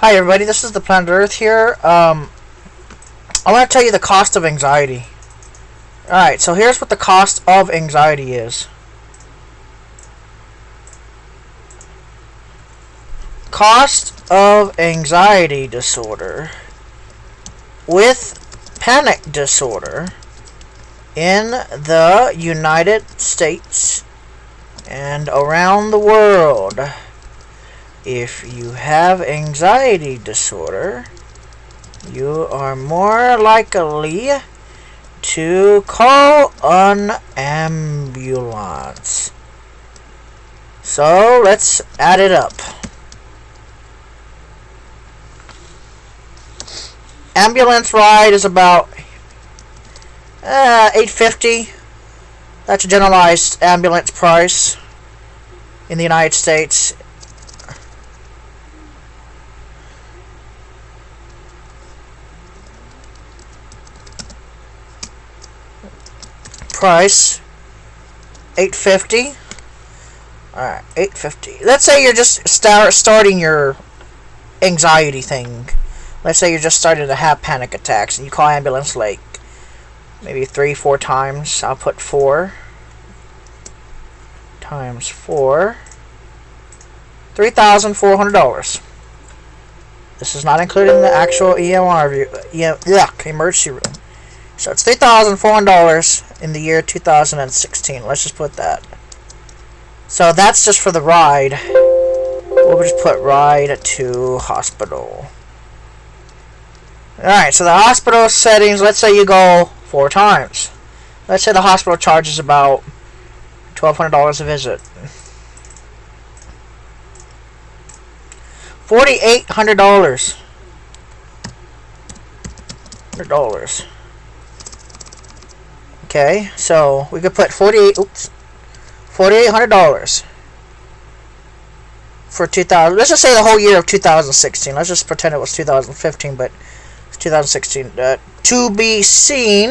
Hi everybody, this is the Planet Earth here. I want to tell you the cost of anxiety. Alright, so here's what the cost of anxiety is. Cost of anxiety disorder with panic disorder in the United States and around the world. If you have anxiety disorder, you are more likely to call an ambulance. So let's add it up. Ambulance ride is about $8.50. That's a generalized ambulance price in the United States. Price $8.50. Alright, $8.50. Let's say you're just starting your anxiety thing. Let's say you're just starting to have panic attacks and you call ambulance like maybe 3-4 times. I'll put 4 times 4. $3,400. This is not including the actual emergency room. So it's $3,400 in the year 2016. Let's just put that. So that's just for the ride. We'll just put ride to hospital. Alright, so the hospital settings, let's say you go 4 times. Let's say the hospital charges about $1,200 a visit. $4,800. $100. Okay, so we could put $4,800 for 2000. Let's just say the whole year of 2016. Let's just pretend it was 2015, but it's 2016. To be seen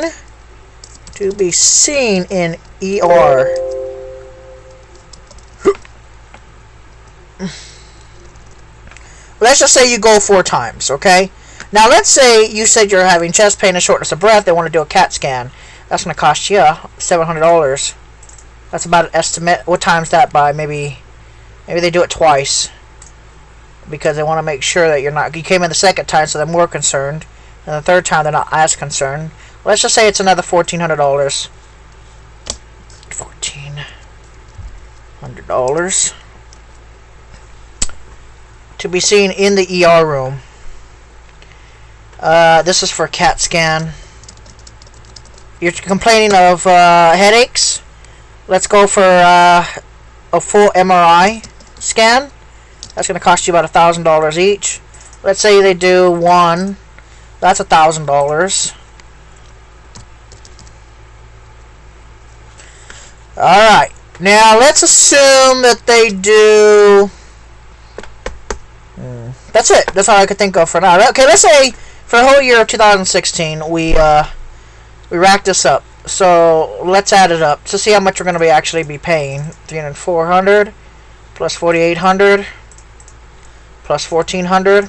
in ER. Let's just say you go 4 times. Okay. Now let's say you said you're having chest pain and shortness of breath. They want to do a CAT scan. That's going to cost you $700. That's about an estimate. What times that by? Maybe they do it twice because they want to make sure that you came in the second time, so they're more concerned, and the third time they're not as concerned. Let's just say it's another $1,400. $1,400 to be seen in the ER room. This is for a CAT scan. You're complaining of headaches. Let's go for a full MRI scan. That's going to cost you about $1,000 each. Let's say they do 1. That's $1,000. Alright. Now let's assume that they do... That's it. That's all I could think of for now. Okay, let's say for the whole year of 2016, we racked this up. So let's add it up to see how much we're going to actually be paying. $400 plus $4,800 plus $1,400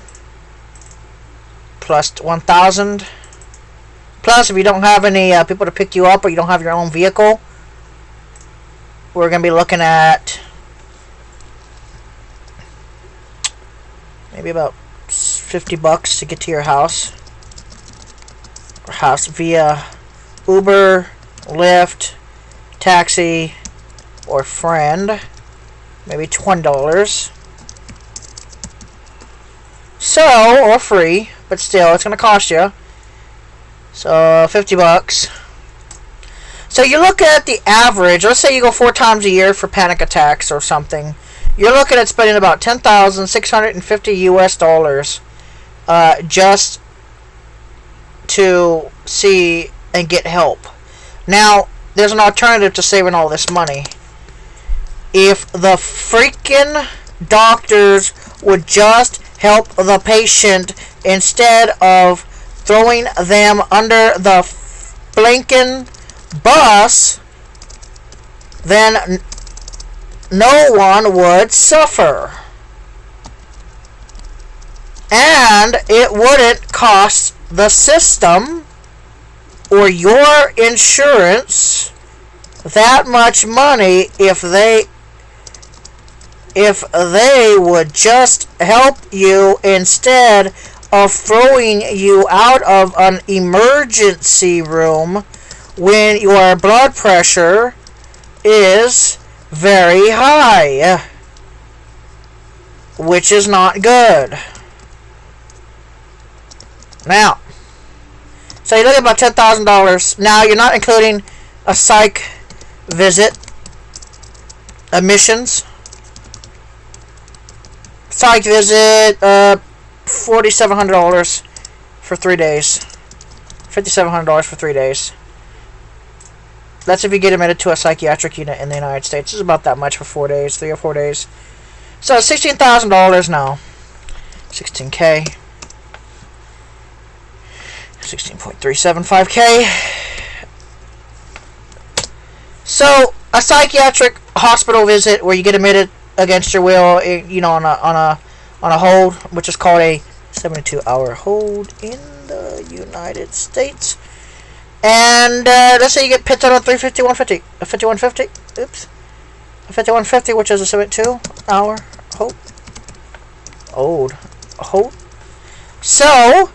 plus $1,000 plus if you don't have any people to pick you up or you don't have your own vehicle, we're going to be looking at maybe about $50 to get to your house via Uber, Lyft, taxi, or friend. Maybe $20. So, or free, but still, it's going to cost you. So, $50. So, you look at the average. Let's say you go 4 times a year for panic attacks or something. You're looking at spending about $10,650 US just to see and get help. Now, there's an alternative to saving all this money. If the freaking doctors would just help the patient instead of throwing them under the blinking bus, then no one would suffer. And And it wouldn't cost the system or your insurance that much money if they would just help you instead of throwing you out of an emergency room when your blood pressure is very high, which is not good. Now, so you're looking at about $10,000. Now, you're not including a psych visit, admissions. Psych visit, $4,700 for 3 days. $5,700 for 3 days. That's if you get admitted to a psychiatric unit in the United States. It's about that much for 4 days, 3 or 4 days. So $16,000 now. 16K. 16.375K. So a psychiatric hospital visit where you get admitted against your will, you know, on a hold, which is called a 72-hour hold in the United States. And let's say you get picked on a 350, 150, a 5150. Oops, a 5150, which is a 72-hour hold. So,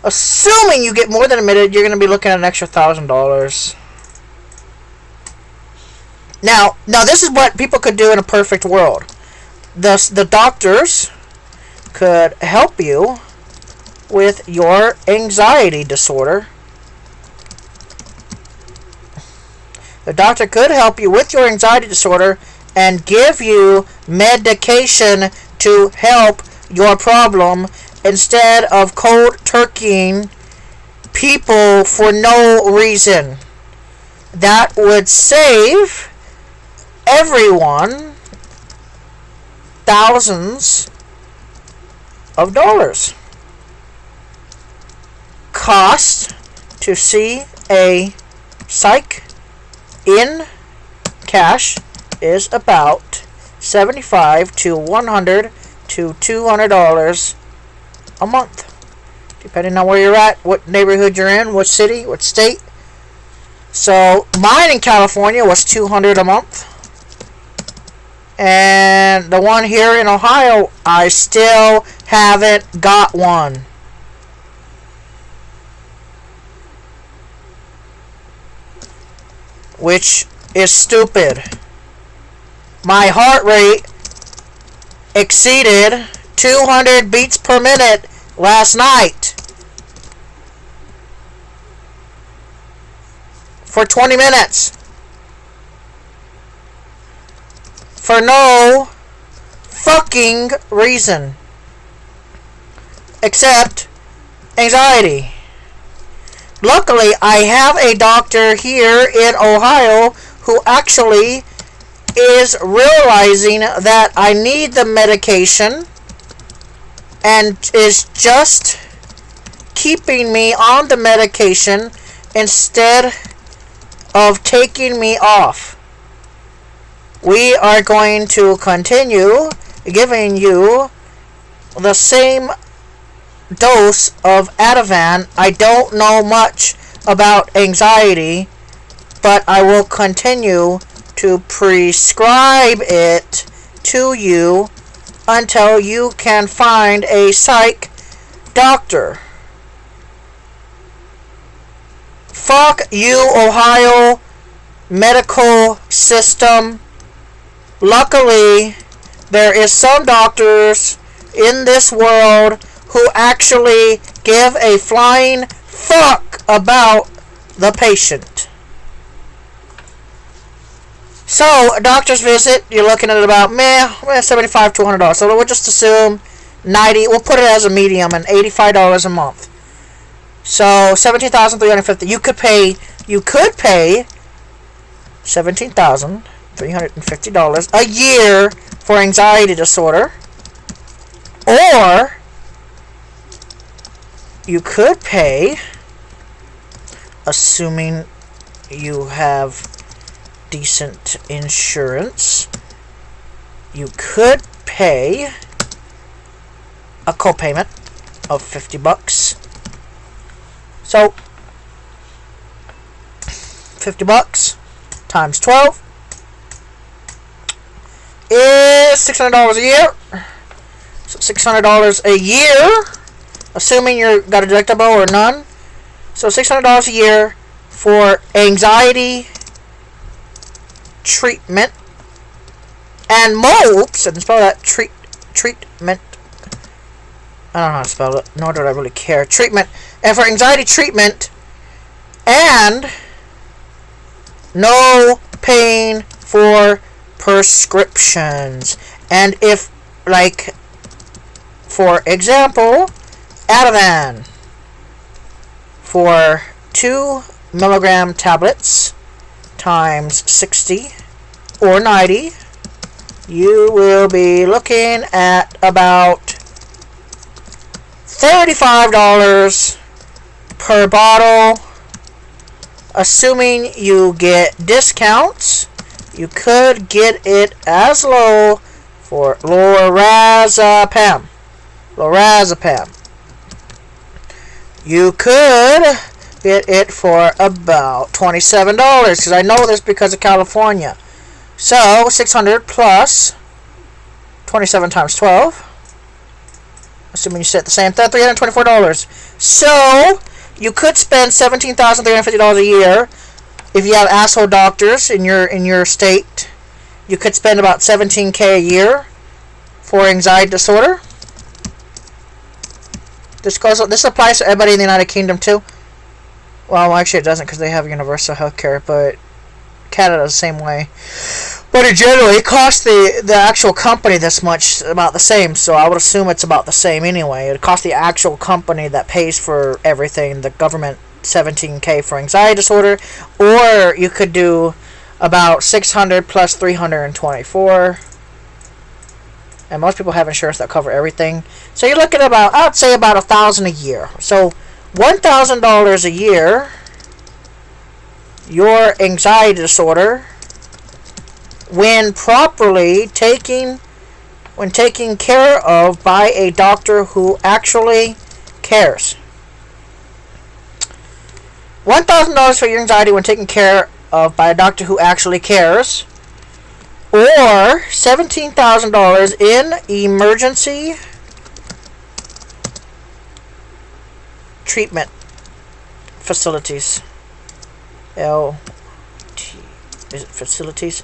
assuming you get more than admitted, you're going to be looking at an extra $1,000. Now, this is what people could do in a perfect world. The doctors could help you with your anxiety disorder. The doctor could help you with your anxiety disorder and give you medication to help your problem instead of cold turkeying people for no reason. That would save everyone thousands of dollars. Cost to see a psych in cash is about $75 to $100 to $200 a month, depending on where you're at, what neighborhood you're in, what city, what state. So mine in California was $200 a month, and the one here in Ohio, I still haven't got one. Which is stupid. My heart rate exceeded 200 beats per minute last night for 20 minutes for no fucking reason except anxiety. Luckily, I have a doctor here in Ohio who actually is realizing that I need the medication and is just keeping me on the medication instead of taking me off. We are going to continue giving you the same dose of Ativan. I don't know much about anxiety, but I will continue to prescribe it to you until you can find a psych doctor. Fuck you, Ohio medical system. Luckily, there is some doctors in this world who actually give a flying fuck about the patient. So, a doctor's visit, you're looking at about $75 to $100. So we'll just assume 90. We'll put it as a medium and $85 a month. So $17,350. You could pay $17,350 a year for anxiety disorder, or you could pay, assuming you have decent insurance, you could pay a copayment of $50. So $50 times 12 is $600 a year. So $600 a year, assuming you got a deductible or none. So $600 a year for anxiety treatment and oops, I didn't spell that. Treatment. I don't know how to spell it, nor do I really care. Treatment, and for anxiety treatment, and no paying for prescriptions. And if, like, for example, Ativan for 2 milligram tablets times 60 or 90, you will be looking at about $35 per bottle. Assuming you get discounts, you could get it as low for lorazepam. You could get it for about $27, because I know this because of California. So 600 plus 27 times 12, assuming you set the same, $324. So you could spend $17,350 a year if you have asshole doctors in your state. You could spend about $17,000 a year for anxiety disorder. This applies to everybody in the United Kingdom too. Well, actually it doesn't, because they have universal health care, but Canada is the same way. But in general, it costs the actual company this much, about the same, so I would assume it's about the same anyway. It costs the actual company that pays for everything, the government, $17,000 for anxiety disorder, or you could do about 600 plus 324. And most people have insurance that cover everything. So you're looking at about, I'd say about $1,000 a year. So $1,000 a year, your anxiety disorder, when properly taken care of by a doctor who actually cares. $1,000 for your anxiety when taken care of by a doctor who actually cares, or $17,000 in emergency treatment facilities. Is it facilities?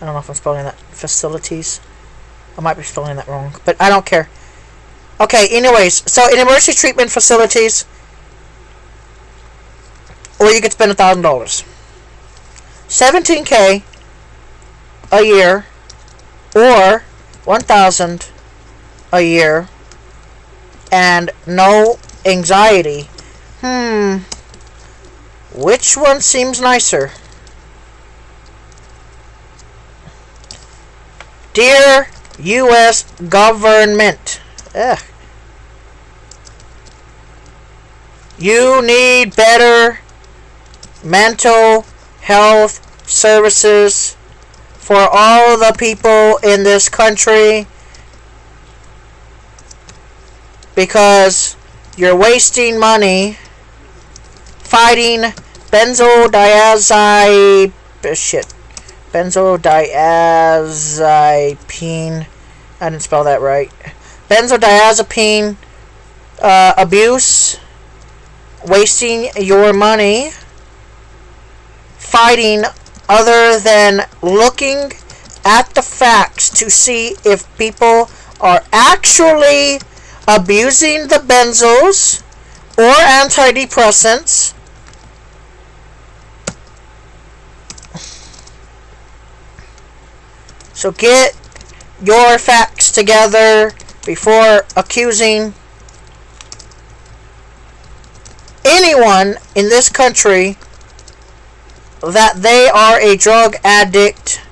I don't know if I'm spelling that. Facilities. I might be spelling that wrong, but I don't care. Okay, anyways, so in emergency treatment facilities, or you could spend $1,000. $17,000 a year, or $1,000 a year, and no anxiety. Which one seems nicer? Dear U.S. government, you need better mental health services for all the people in this country, because you're wasting money fighting benzodiazepine. I didn't spell that right. Benzodiazepine abuse, wasting your money fighting, other than looking at the facts to see if people are actually abusing the benzos or antidepressants. So get your facts together before accusing anyone in this country that they are a drug addict.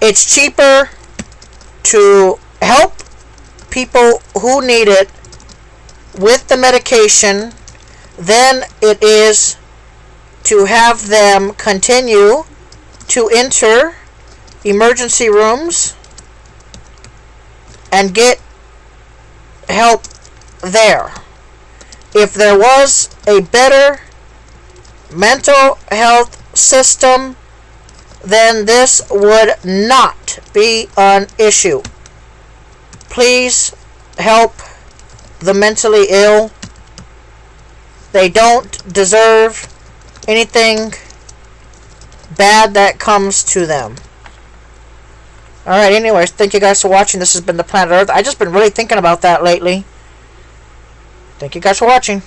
It's cheaper to help people who need it with the medication than it is to have them continue to enter emergency rooms and get help there. if there was a better mental health system, then this would not be an issue. Please help the mentally ill. They don't deserve anything bad that comes to them. Alright, anyways, thank you guys for watching. This has been The Planet Earth. I've just been really thinking about that lately. Thank you guys for watching.